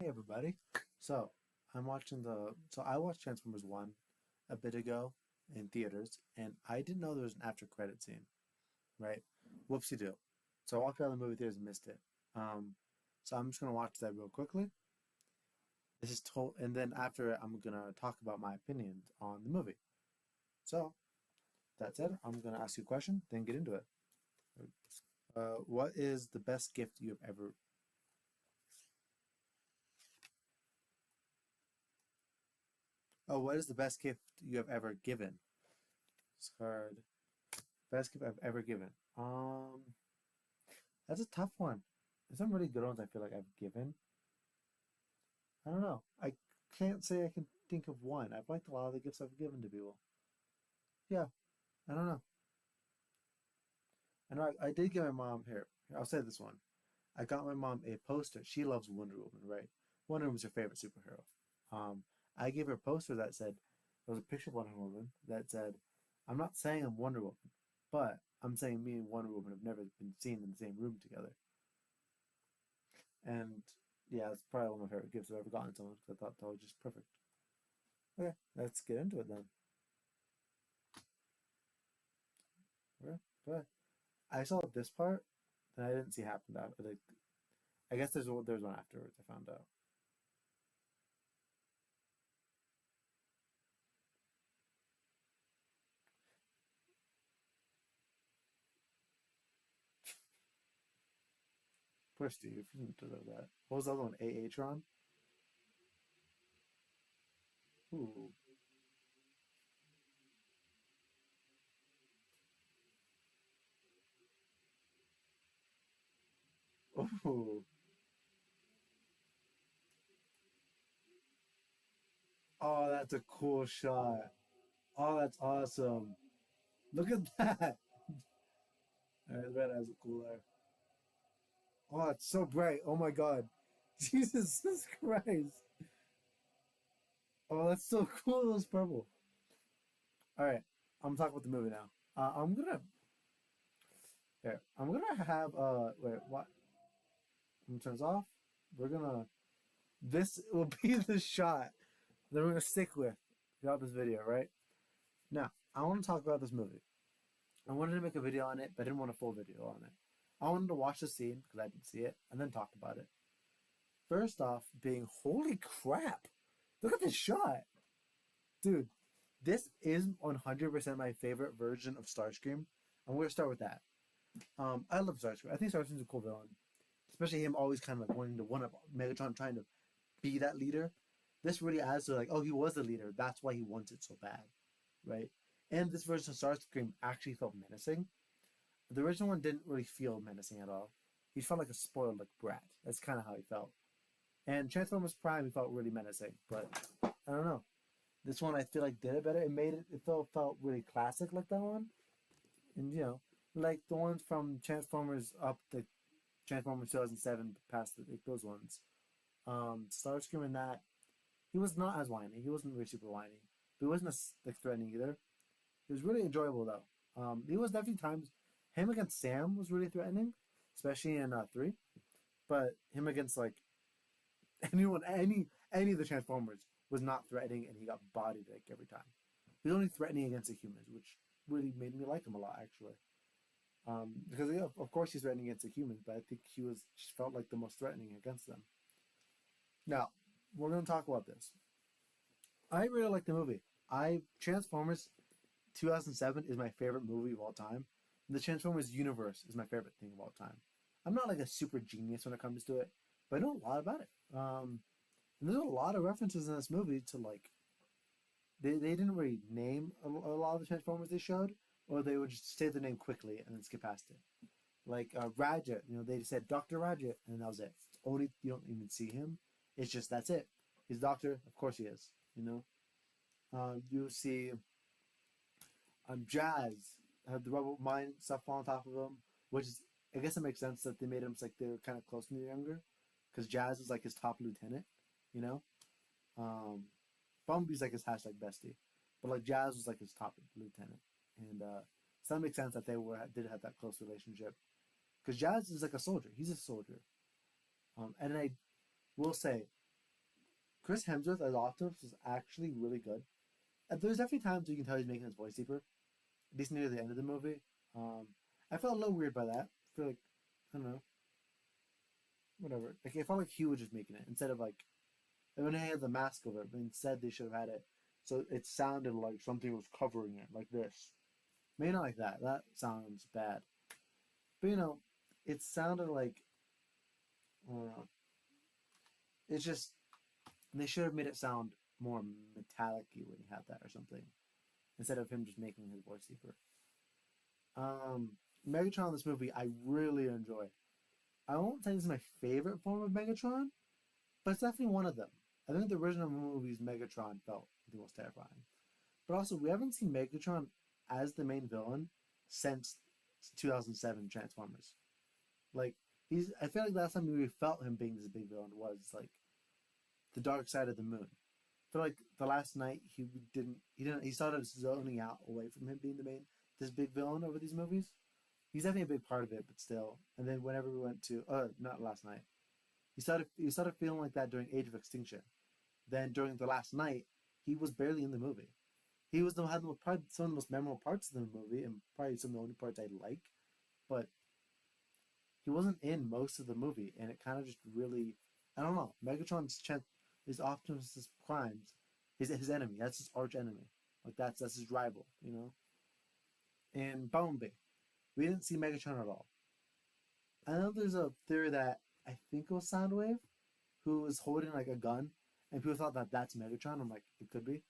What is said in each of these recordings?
Hey everybody. So I watched Transformers 1 a bit ago in theaters and I didn't know there was an after credit scene, right? Whoopsie do. So I walked out of the movie theaters and missed it. Um so I'm just gonna watch that real quickly. And then after I'm gonna talk about my opinions on the movie. So that said, I'm gonna ask you a question, then get into it. What is the best gift you have ever what is the best gift you have ever given? This card. Best gift I've ever given. That's a tough one. There's some really good ones I feel like I've given. I don't know. I can't say I can think of one. I've liked a lot of the gifts I've given to people. Yeah, I don't know. I know I did give my mom here. I'll say this one. I got my mom a poster. She loves Wonder Woman, right? Wonder Woman's her favorite superhero. Um, I gave her a poster that said there was a picture of Wonder Woman that said, "I'm not saying I'm Wonder Woman, but I'm saying me and Wonder Woman have never been seen in the same room together." And yeah, it's probably one of my favorite gifts I've ever gotten someone because I thought that was just perfect. Okay, let's get into it then. Okay, but I saw this part that I didn't see happen. That like, I guess there's one afterwards. I found out. Poor Steve. He didn't deserve that. What was the other one? Tron. Ooh. Ooh. Oh, that's a cool shot. Oh, that's awesome. Look at that. All right, red has a cool eye. Oh, it's so bright. Oh my God. Jesus Christ. Oh, that's so cool. It's purple. All right, I'm talking about the movie now. I'm gonna have wait what? I'm gonna turn this off. We're gonna this will be the shot that we're gonna stick with throughout this video, right? Now, I want to talk about this movie. I wanted to make a video on it, but I didn't want a full video on it. I wanted to watch the scene because I didn't see it and then talk about it. First off, being holy crap! Look at this shot, dude. This is 100% my favorite version of Starscream. I'm gonna start with that. I love Starscream. I think Starscream's a cool villain, especially him always kind of like wanting to one up Megatron, trying to be that leader. This really adds to like, oh, he was the leader. That's why he wants it so bad, right? And this version of Starscream actually felt menacing. The original one didn't really feel menacing at all. He felt like a spoiled like brat. That's kind of how he felt. And Transformers Prime, he felt really menacing, but I don't know. This one I feel like did it better. It made it. It felt really classic like that one, and like the ones from Transformers up the Transformers 2007 past like those ones. Starscream in that he was not as whiny. He wasn't really super whiny, but he wasn't as like threatening either. He was really enjoyable though. He was definitely times him against Sam was really threatening, especially in three. But him against like any of the Transformers was not threatening, and he got bodied like every time. He was only threatening against the humans, which really made me like him a lot actually. Because yeah, of course he's threatening against the humans, but I think he was just felt like the most threatening against them. Now we're gonna talk about this. I really like the movie. I Transformers 2007 is my favorite movie of all time. The Transformers universe is my favorite thing of all time. I'm not like a super genius when it comes to it, but I know a lot about it. And there's a lot of references in this movie to like they didn't really name a lot of the Transformers they showed, or they would just say the name quickly and then skip past it. Like Radjet, they said Doctor Radjet, and that was it. Only you don't even see him. It's just that's it. He's a doctor, of course he is. You see Jazz had the rubber mine stuff on top of him, which is I guess it makes sense that they made him like they were kind of close when they were younger, because Jazz was like his top lieutenant. You know, um, Bumblebee's like his hashtag bestie, but like Jazz was like his top lieutenant, and so that makes sense that they did have that close relationship because Jazz is like a soldier. He's a soldier, and I will say Chris Hemsworth as Octopus was actually really good. There's definitely times you can tell he's making his voice deeper, at least near the end of the movie. Um, I felt a little weird by that. I feel like, I don't know, whatever. Like, it felt like Hugh was just making it instead of like, when they had the mask over it, but instead they should have had it so it sounded like something was covering it, like this. Maybe not like that. That sounds bad. But it sounded like, it's just, they should have made it sound more metallic when he had that or something instead of him just making his voice deeper. Um, Megatron in this movie, I really enjoy. I won't say this is my favorite form of Megatron, but it's definitely one of them. I think the original movies Megatron felt the most terrifying. But also, we haven't seen Megatron as the main villain since 2007 Transformers. Like, I feel like last time we felt him being this big villain was like the Dark Side of the Moon. I feel like the last night he started zoning out away from him being this big villain over these movies. He's definitely a big part of it, but still. And then whenever we went to not last night, he started feeling like that during Age of Extinction. Then during the last night, he was barely in the movie. He was the had the, probably some of the most memorable parts of the movie, and probably some of the only parts I like. But he wasn't in most of the movie, and it kind of just really, I don't know. Megatron's is Optimus's crimes, his enemy. That's his arch enemy. Like that's his rival, And Bumblebee, we didn't see Megatron at all. I know there's a theory that I think it was Soundwave, who was holding like a gun, and people thought that that's Megatron. I'm like, it could be.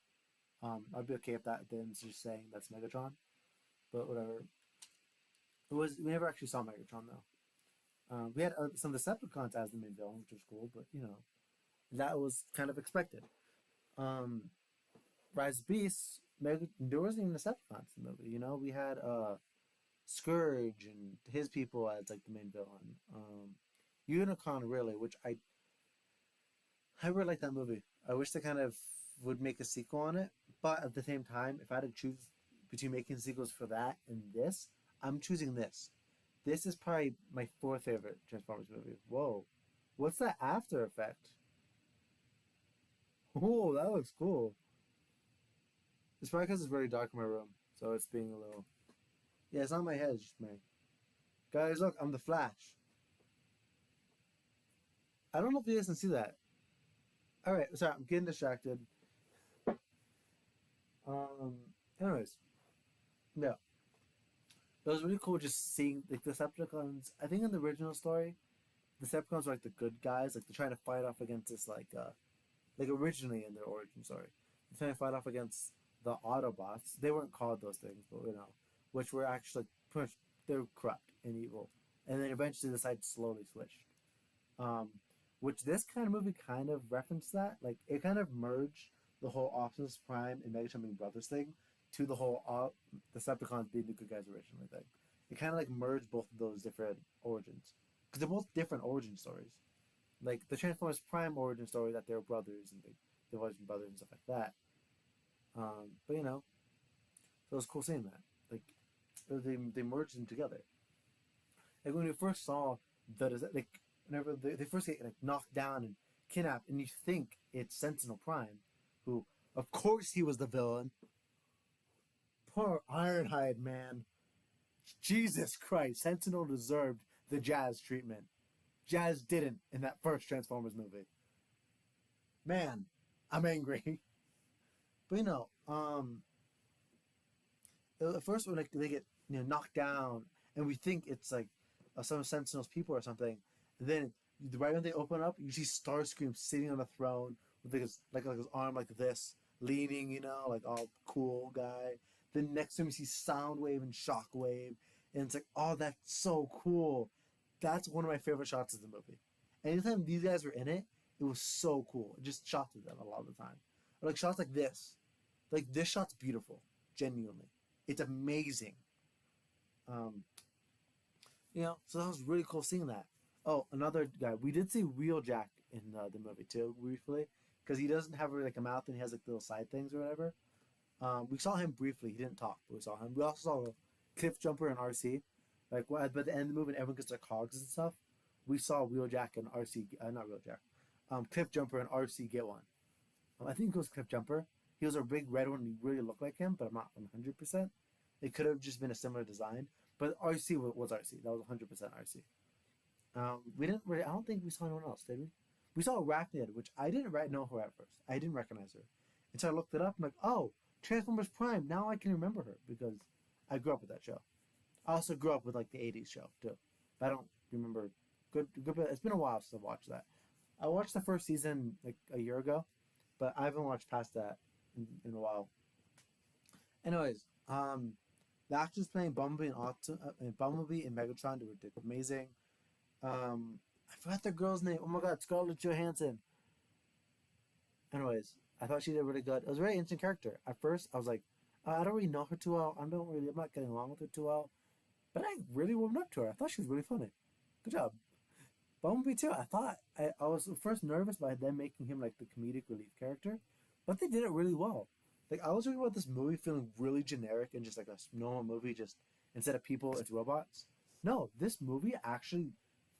I'd be okay if that then just saying that's Megatron, but whatever. We never actually saw Megatron though. We had some Decepticons as the main villain, which was cool, but that was kind of expected. Um, Rise of Beasts, there wasn't even Decepticons in the movie. We had Scourge and his people as like the main villain. Unicron really, which I really like that movie. I wish they kind of would make a sequel on it, but at the same time, if I had to choose between making sequels for that and this, I'm choosing this. This is probably my fourth favorite Transformers movie. Whoa, what's that after effect? Oh, that looks cool. It's probably because it's very dark in my room, so it's being a little. Yeah, it's not my head, it's just me. Guys, look, I'm the Flash. I don't know if you guys can see that. All right, sorry, I'm getting distracted. Um, anyways, yeah, it was really cool just seeing like the Decepticons. I think in the original story, the Decepticons were like the good guys, like they're trying to fight off against this like originally in their origin story, they're trying to fight off against the Autobots. They weren't called those things, but which were actually pretty much they were corrupt and evil, and then eventually decided to slowly switch. Um, which this kind of movie kind of referenced that. Like it kind of merged the whole Optimus Prime and Megatron being brothers thing to the whole Decepticons being the good guys originally thing. It kind of like merged both of those different origins because they're both different origin stories. Like the Transformers Prime origin story that they're brothers and they've always been brothers and stuff like that. But so it was cool seeing that. Like they merged them together. Like when we first saw like whenever they first get like knocked down and kidnapped, and you think it's Sentinel Prime, who of course he was the villain. Poor Ironhide, man. Jesus Christ, Sentinel deserved the Jazz treatment. Jazz didn't in that first Transformers movie. Man, I'm angry. But at first when like, they get knocked down, and we think it's like some Sentinel's people or something, and then right when they open up, you see Starscream sitting on the throne with like his arm like this, leaning, like all cool guy. Then next to him you see Soundwave and Shockwave, and it's like, oh, that's so cool. That's one of my favorite shots of the movie. Anytime these guys were in it, it was so cool. It just shots of them a lot of the time. Or like shots like this. Like this shot's beautiful, genuinely. It's amazing. Um, so that was really cool seeing that. Oh, another guy. We did see Wheeljack in the movie too, briefly, because he doesn't have like a mouth and he has like little side things or whatever. We saw him briefly. He didn't talk, but we saw him. We also saw Cliff Jumper and RC. Like by the end of the movie, and everyone gets their cogs and stuff. We saw Wheeljack and RC, not Wheeljack, Cliff Jumper and RC get one. I think it was Cliff Jumper. He was a big red one. He really looked like him, but I'm not 100%. It could have just been a similar design, but RC was RC. That was 100% RC. We didn't really. I don't think we saw anyone else, did we? We saw Arachnid, which I didn't know her at first. I didn't recognize her, and so I looked it up. I'm like, oh, Transformers Prime. Now I can remember her because I grew up with that show. I also grew up with like the '80s show too. But I don't remember. Good. It's been a while since I've watched that. I watched the first season like a year ago, but I haven't watched past that in a while. Anyways, the actors playing Bumblebee and Megatron did amazing. I forgot the girl's name. Oh my god, Scarlett Johansson. Anyways, I thought she did really good. It was a very interesting character. At first, I was like, I don't really know her too well. I'm not getting along with her too well. But I really warmed up to her. I thought she was really funny. Good job. Bumblebee too. I was first nervous by them making him like the comedic relief character, but they did it really well. Like I was talking about this movie feeling really generic and just like a normal movie, just instead of people, it's robots. No, this movie actually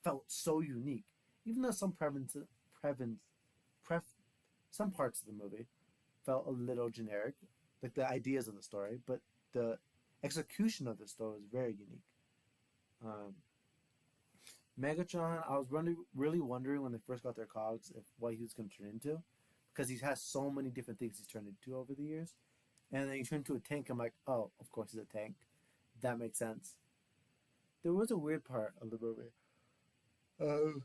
felt so unique. Even though prevalence, pref, some parts of the movie felt a little generic, like the ideas of the story, but the execution of the story was very unique. Um, Megatron, I was really wondering when they first got their cogs if what he was going to turn into, because he has so many different things he's turned into over the years. And then he turned into a tank. I'm like, oh, of course he's a tank. That makes sense. There was a weird part of the movie. Uh,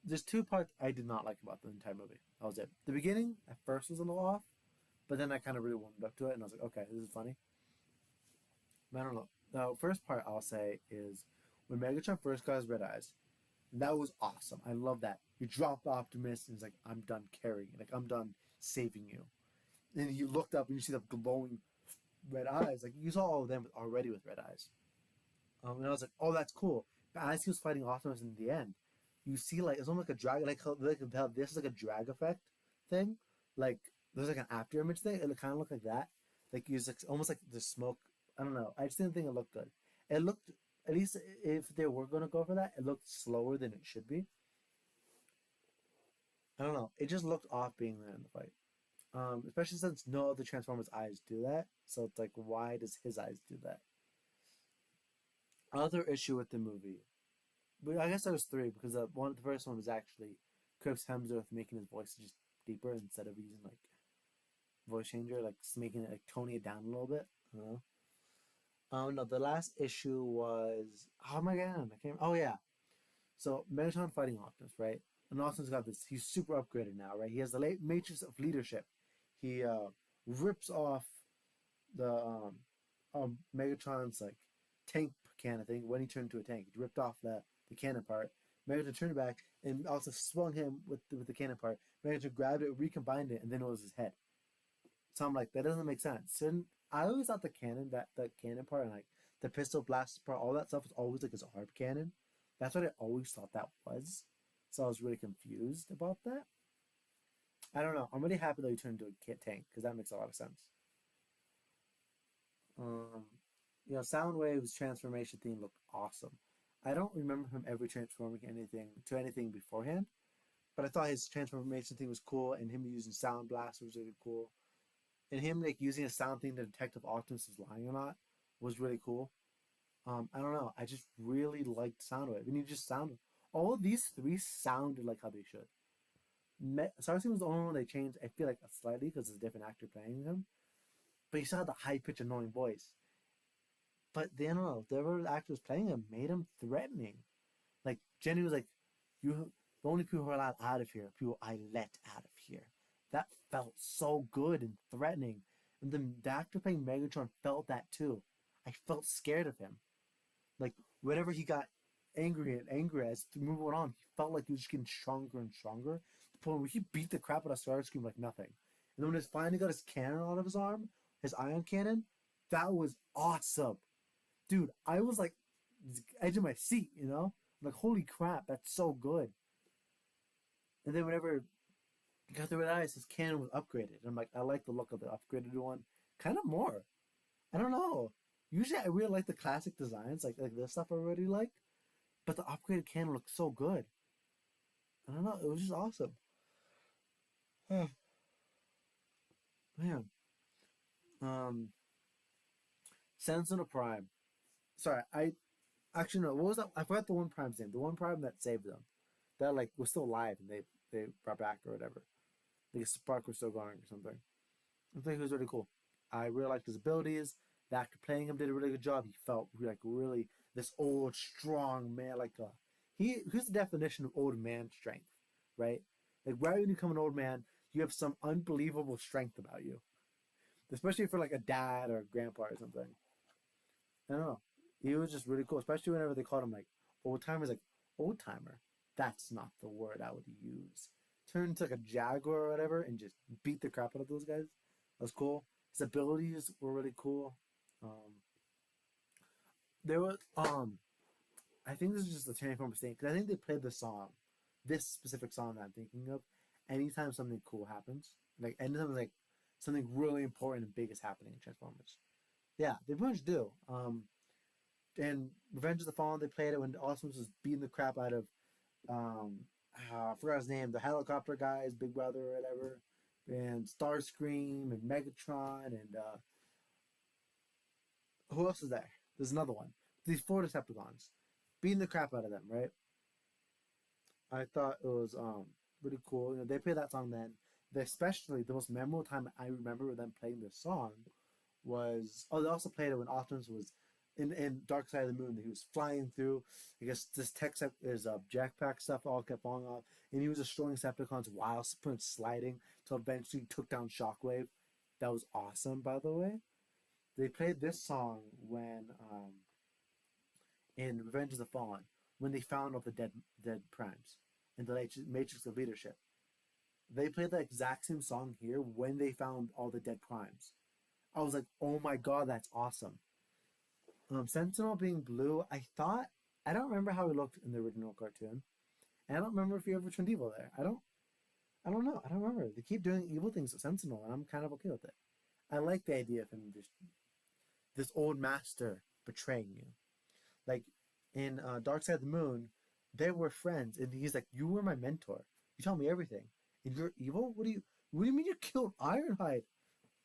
there's two parts I did not like about the entire movie. That was it. The beginning at first was a little off, but then I kind of really warmed up to it, and I was like, okay, this is funny. But I don't know. The first part I'll say is when Megatron first got his red eyes. That was awesome. I love that. You dropped Optimus and he's like, I'm done carrying. Like I'm done saving you. And you looked up and you see the glowing red eyes. Like you saw all of them already with red eyes. And I was like, oh, that's cool. But as he was fighting Optimus in the end, you see like it's almost like a drag. Like this is like a drag effect thing. Like there's like an after image thing. It kind of looked like that. Like you like almost like the smoke. I don't know. I just didn't think it looked good. It looked at least if they were gonna go for that, it looked slower than it should be. I don't know. It just looked off being there in the fight. Especially since no other Transformers eyes do that. So it's like, why does his eyes do that? Other issue with the movie, but I guess there was three because the first one was actually Chris Hemsworth making his voice just deeper instead of using like voice changer, like just making it like toning it down a little bit. No, the last issue was oh my god, I can't. Oh yeah, so Megatron fighting Optimus, right? And Optimus got this. He's super upgraded now, right? He has the late matrix of leadership. He rips off the Megatron's like tank cannon thing when he turned into a tank. He ripped off the cannon part. Megatron turned back and also swung him with the cannon part. Megatron grabbed it, recombined it, and then it was his head. So I'm like, that doesn't make sense. And I always thought the cannon part and like the pistol blast part, all that stuff was always like his ARP cannon. That's what I always thought that was. So I was really confused about that. I don't know. I'm really happy that he turned into a tank because that makes a lot of sense. Um, Soundwave's transformation theme looked awesome. I don't remember him ever transforming anything beforehand, but I thought his transformation thing was cool, and him using Sound Blast was really cool, and him like using a sound thing to detect if Optimus is lying or not was really cool. I don't know. I just really liked Soundwave, and you just sound all of these three sounded like how they should. Starscream was the only one they changed. I feel like slightly because it's a different actor playing him, but you saw the high pitched annoying voice. But then, the other actors playing him made him threatening. Like Jenny was like, "You, the only people who are allowed out of here, people I let out of here." That felt so good and threatening, and the actor playing Megatron felt that too. I felt scared of him. Like whenever he got angry and angry as the movie went on, he felt like he was just getting stronger and stronger. To the point where he beat the crap out of Starscream like nothing. And then when he finally got his cannon out of his arm, his ion cannon, that was awesome. Dude, I was like edge of my seat, I'm like, holy crap, that's so good. And then whenever he got the red eyes, his cannon was upgraded. And I'm like, I like the look of the upgraded one. Kind of more. I don't know. Usually I really like the classic designs, like this stuff I already like. But the upgraded cannon looked so good. I don't know, it was just awesome. Oh, man. Um, Sentinel Prime. Sorry, I actually no. What was that? I forgot the one Prime's name. The one Prime that saved them. That like was still alive and they brought back or whatever. The spark was still going or something. I think he was really cool. I really liked his abilities. The actor playing him did a really good job. He felt like really this old, strong man. Like he's the definition of old man strength, right? Like right when you become an old man, you have some unbelievable strength about you, especially for like a dad or a grandpa or something. I don't know. He was just really cool, especially whenever they called him like old timers, like old timer. That's not the word I would use. Turn into like a jaguar or whatever and just beat the crap out of those guys. That was cool. His abilities were really cool. Um, there was I think this is just a turning point mistake because I think they played the song, this specific song that I'm thinking of, anytime something cool happens, like anytime like something really important and big is happening in Transformers. Yeah, they pretty much do. And Revenge of the Fallen, they played it when Optimus was beating the crap out of um, I forgot his name, the helicopter guys, Big Brother or whatever, and Starscream and Megatron and who else is there? There's another one. These four Decepticons, beating the crap out of them, right? I thought it was really cool. You know, they played that song then. Especially the most memorable time I remember them playing this song was they also played it when Optimus was in Dark Side of the Moon. He was flying through. I guess this tech set is jetpack stuff all kept falling off, and he was destroying Decepticons while sliding to eventually took down Shockwave. That was awesome, by the way. They played this song when in Revenge of the Fallen when they found all the dead primes in the Matrix of Leadership. They played the exact same song here when they found all the dead primes. I was like, oh my god, that's awesome. Sentinel being blue, I don't remember how he looked in the original cartoon, and I don't remember if he ever turned evil there. I don't know. I don't remember. They keep doing evil things with Sentinel, and I'm kind of okay with it. I like the idea of him just this old master betraying you. Like in Dark Side of the Moon, they were friends, and he's like, "You were my mentor. You taught me everything, and you're evil. What do you mean you killed Ironhide?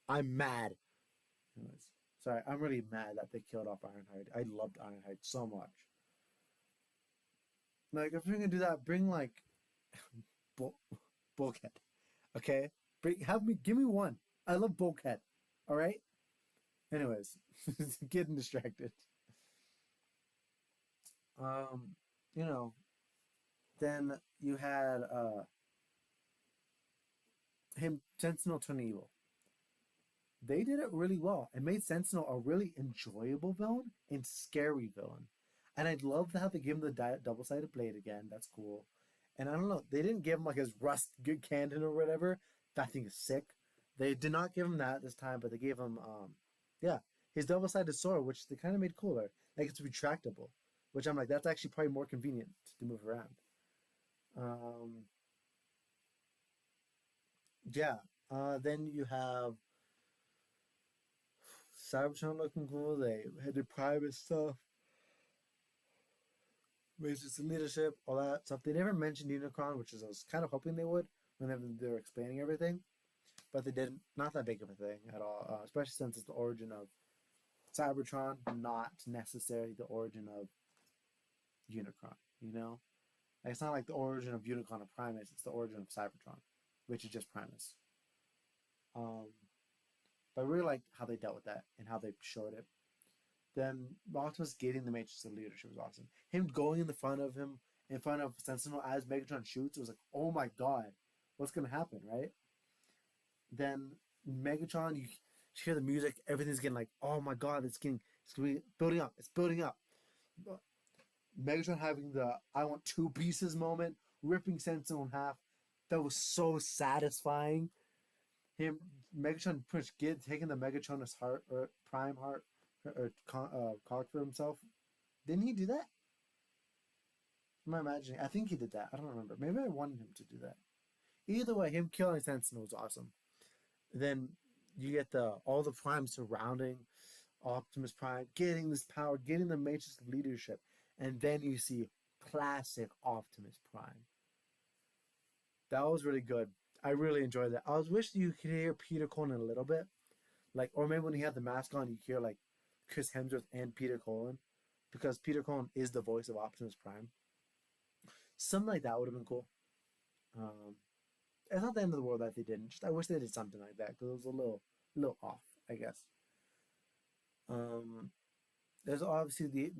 I'm mad." Anyways, sorry, I'm really mad that they killed off Ironhide. I loved Ironhide so much. Like, if you're gonna do that, bring like Bull- Bulkhead. Okay, give me one. I love Bulkhead. All right. Anyways, getting distracted. Um, you know, then you had him Sentinel turn evil. They did it really well. It made Sentinel a really enjoyable villain and scary villain. And I'd love how they give him the double sided blade again. That's cool. And I don't know, they didn't give him like his rust good cannon or whatever. That thing is sick. They did not give him that this time, but they gave him yeah, his double sided sword, which they kind of made cooler. Like it's retractable, which I'm like that's actually probably more convenient to move around. Um, yeah. Then you have Cybertron looking cool. They had the private stuff, racist leadership, all that stuff. They never mentioned Unicron, which is I was kind of hoping they would whenever they were explaining everything, but they didn't. Not that big of a thing at all, especially since it's the origin of Cybertron, not necessarily the origin of Unicron. You know, like, it's not like the origin of Unicron or Primus. It's the origin of Cybertron, which is just Primus. Um, but I really liked how they dealt with that and how they showed it. Then Optimus getting the Matrix of leadership was awesome. Him going in the front of him, in front of Sentinel as Megatron shoots, it was like, oh my god, what's gonna happen, right? Then Megatron, you hear the music, everything's getting like, oh my god, it's gonna be building up, it's building up. Megatron having the I want two pieces moment, ripping Sentinel in half. That was so satisfying. Him Megatron push get taking the Megatron's heart or prime heart or cock for himself. Didn't he do that? Am I imagining? I think he did that. I don't remember. Maybe I wanted him to do that. Either way, him killing Sentinel was awesome. Then you get the all the primes surrounding Optimus Prime, getting this power, getting the Matrix leadership, and then you see classic Optimus Prime. That was really good. I really enjoyed that. I was wish you could hear Peter Cullen a little bit, like, or maybe when he had the mask on, you hear like Chris Hemsworth and Peter Cullen, because Peter Cullen is the voice of Optimus Prime. Something like that would have been cool. Um, it's not the end of the world that they didn't. Just I wish they did something like that because it was little off, I guess. Um, there's obviously the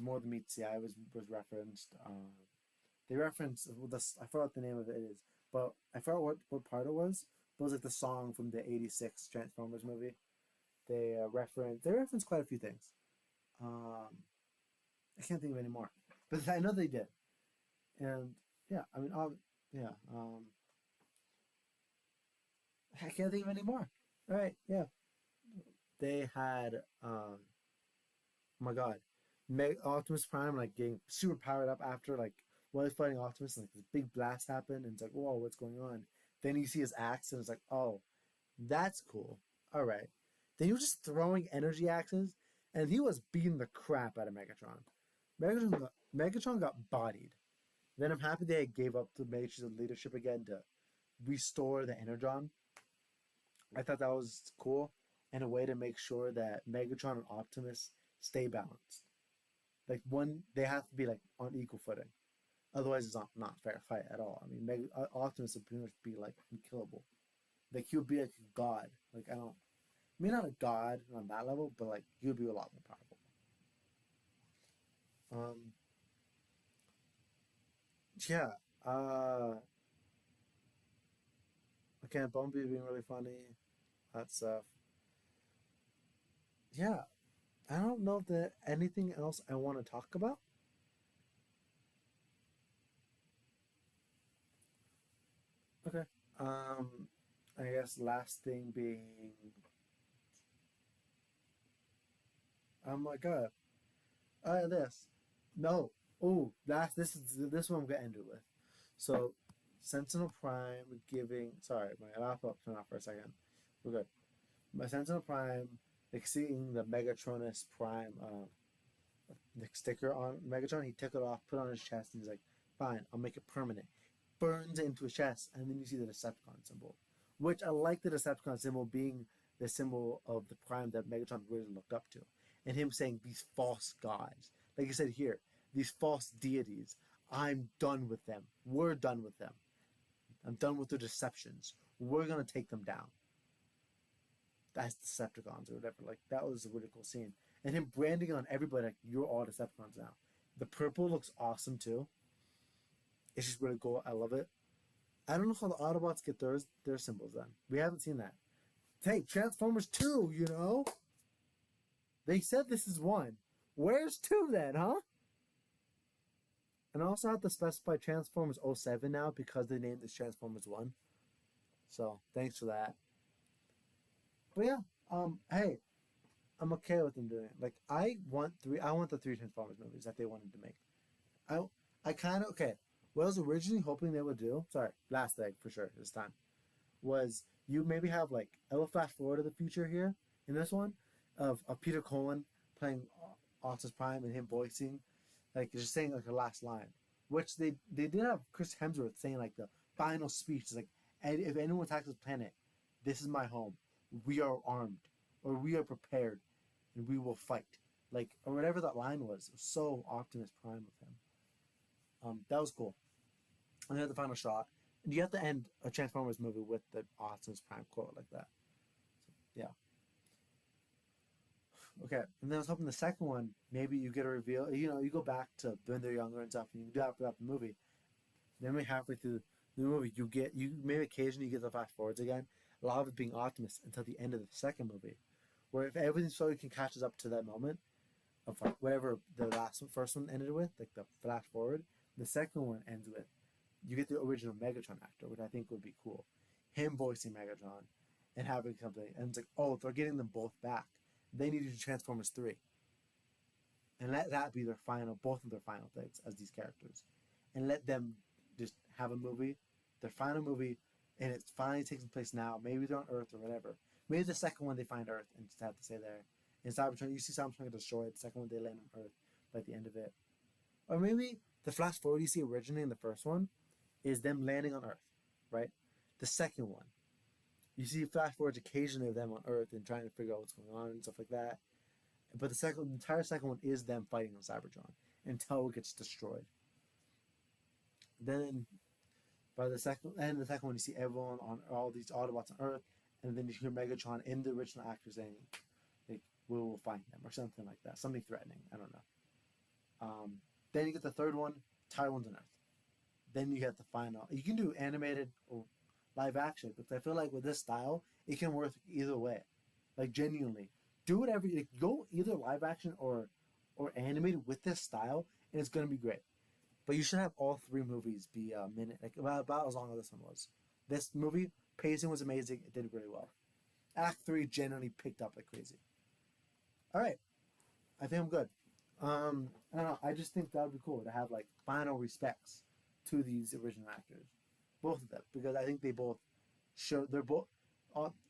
more than meets the eye was referenced. They referenced well, this. I forgot what the name of it is, but I forgot what part it was. But it was like the song from the '86 Transformers movie. They referenced quite a few things. Um, I can't think of any more, but I know they did. And yeah, I mean, yeah, I can't think of any more. All right, yeah, they had oh my god, Optimus Prime like getting super powered up after like while he's fighting Optimus, and, like this big blast happened, and it's like, whoa, what's going on? Then you see his axe, and it's like, oh, that's cool. All right. Then he was just throwing energy axes, and he was beating the crap out of Megatron. Megatron got bodied. Then I'm happy they gave up the Matrix leadership again to restore the Energon. I thought that was cool, and a way to make sure that Megatron and Optimus stay balanced. Like one, they have to be like on equal footing. Otherwise, it's not fair fight at all. I mean, Optimus would pretty much be like unkillable. Like he would be like a god. Like I don't, I mean not a god on that level, but like he would be a lot more powerful. Um, yeah. Again, Bumblebee being really funny. That stuff. Yeah. I don't know if there's anything else I want to talk about. Okay. Um, I guess last thing being, oh my god, this, no, oh, this one I'm gonna end it with. So, Sentinel Prime giving, sorry, my laptop turned off for a second. We're good. My Sentinel Prime, like seeing the Megatronus Prime, the sticker on Megatron, he took it off, put it on his chest, and he's like, "Fine, I'll make it permanent." Burns it into his chest, and then you see the Decepticon symbol, which I like the Decepticon symbol being the symbol of the Prime that Megatron really looked up to, and him saying these false gods, like you said here, these false deities. I'm done with them. We're done with them. I'm done with their deceptions. We're gonna take them down. That's Decepticons or whatever. Like that was a really cool scene. And him branding on everybody like you're all Decepticons now. The purple looks awesome too. It's just really cool. I love it. I don't know how the Autobots get their symbols then. We haven't seen that. Hey, Transformers 2, you know? They said this is one. Where's 2 then, huh? And I also have to specify Transformers '07 now because they named this Transformers 1. So thanks for that. But yeah, hey, I'm okay with them doing it. Like I want the three Transformers movies that they wanted to make. I kind of okay. What I was originally hoping they would do, sorry, last thing for sure this time, was you maybe have like I will fast forward to the future here in this one of Peter Cullen playing Optimus Prime and him voicing like just saying like a last line, which they did have Chris Hemsworth saying like the final speech. It's like, and if anyone attacks this planet, this is my home. We are armed, or we are prepared, and we will fight. Like or whatever that line was. It was so Optimus Prime of him. That was cool. And then the final shot. And you have to end a Transformers movie with the Optimus Prime quote like that. Yeah. Okay. And then I was hoping the second one, maybe you get a reveal. You know, you go back to when they're younger and stuff, and you do that throughout the movie. Then maybe halfway through the movie, you maybe occasionally you get the fast forwards again. A lot of it being Optimus until the end of the second movie, where if everything slowly can catches up to that moment of like whatever the first one ended with, like the flash forward, the second one ends with you get the original Megatron actor, which I think would be cool. Him voicing Megatron and having something, and it's like, oh, they're getting them both back. They need to do Transformers 3 and let that be their final, both of their final things as these characters, and let them just have a movie, their final movie, and it's finally taking place now. Maybe they're on Earth or whatever. Maybe the second one they find Earth and just have to stay there. And Cybertron, you see Cybertron get destroyed. The second one they land on Earth by the end of it, or maybe the flash forward you see originally in the first one is them landing on Earth, right? The second one, you see flash forwards occasionally of them on Earth and trying to figure out what's going on and stuff like that. But the entire second one is them fighting on Cybertron until it gets destroyed. Then by the second one, you see everyone on all these Autobots on Earth, and then you hear Megatron in the original actor saying, like, "We will find them" or something like that, something threatening. I don't know. Then you get the third one, entire one's on Earth. Then you get the final. You can do animated or live action, but I feel like with this style, it can work either way. Like genuinely, do whatever. Like, go either live action or animated with this style, and it's gonna be great. But you should have all three movies be a minute, like about as long as this one was. This movie pacing was amazing. It did really well. Act three generally picked up like crazy. All right, I think I'm good. I don't know. I just think that would be cool to have like final respects to these original actors, both of them, because I think they both show they're both.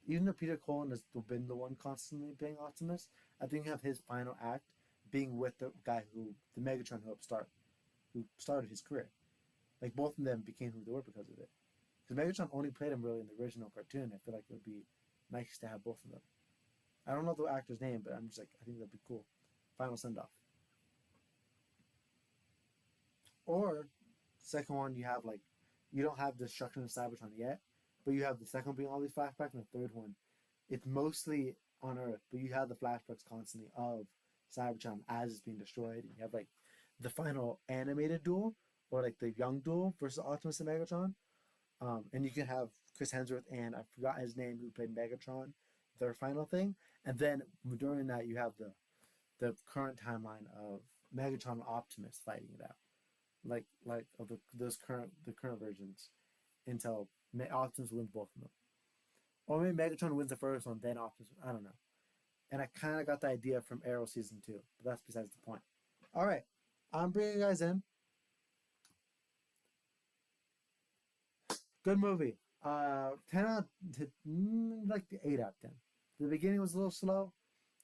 Even though Peter Cullen has been the one constantly being Optimus, I think you have his final act being with the guy the Megatron who started his career. Like both of them became who they were because of it. Because Megatron only played him really in the original cartoon. I feel like it would be nice to have both of them. I don't know the actor's name, but I'm just like I think that'd be cool. Final send off. Or second one, you have like you don't have the destruction of Cybertron yet, but you have the second one being all these flashbacks, and the third one, it's mostly on Earth, but you have the flashbacks constantly of Cybertron as it's being destroyed. And you have like the final animated duel, or like the young duel versus Optimus and Megatron. And you can have Chris Hemsworth and I forgot his name who played Megatron, their final thing, and then during that you have the current timeline of Megatron and Optimus fighting it out like of the current versions until Optimus wins both of them. Or maybe Megatron wins the first one, then Optimus. I don't know. And I kind of got the idea from Arrow season 2, but that's besides the point. All right, I'm bringing you guys in. Good movie. 10 out to like the 8 out of 10. The beginning was a little slow,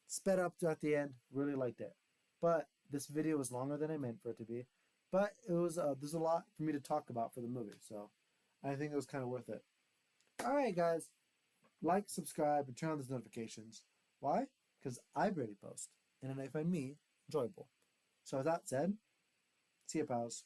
sped up at the end. Really liked it, but this video was longer than I meant for it to be. But it was there's a lot for me to talk about for the movie, so I think it was kind of worth it. All right, guys, like, subscribe, and turn on those notifications. Why? Because I barely post, and I find me enjoyable. So with that said, see you, pals.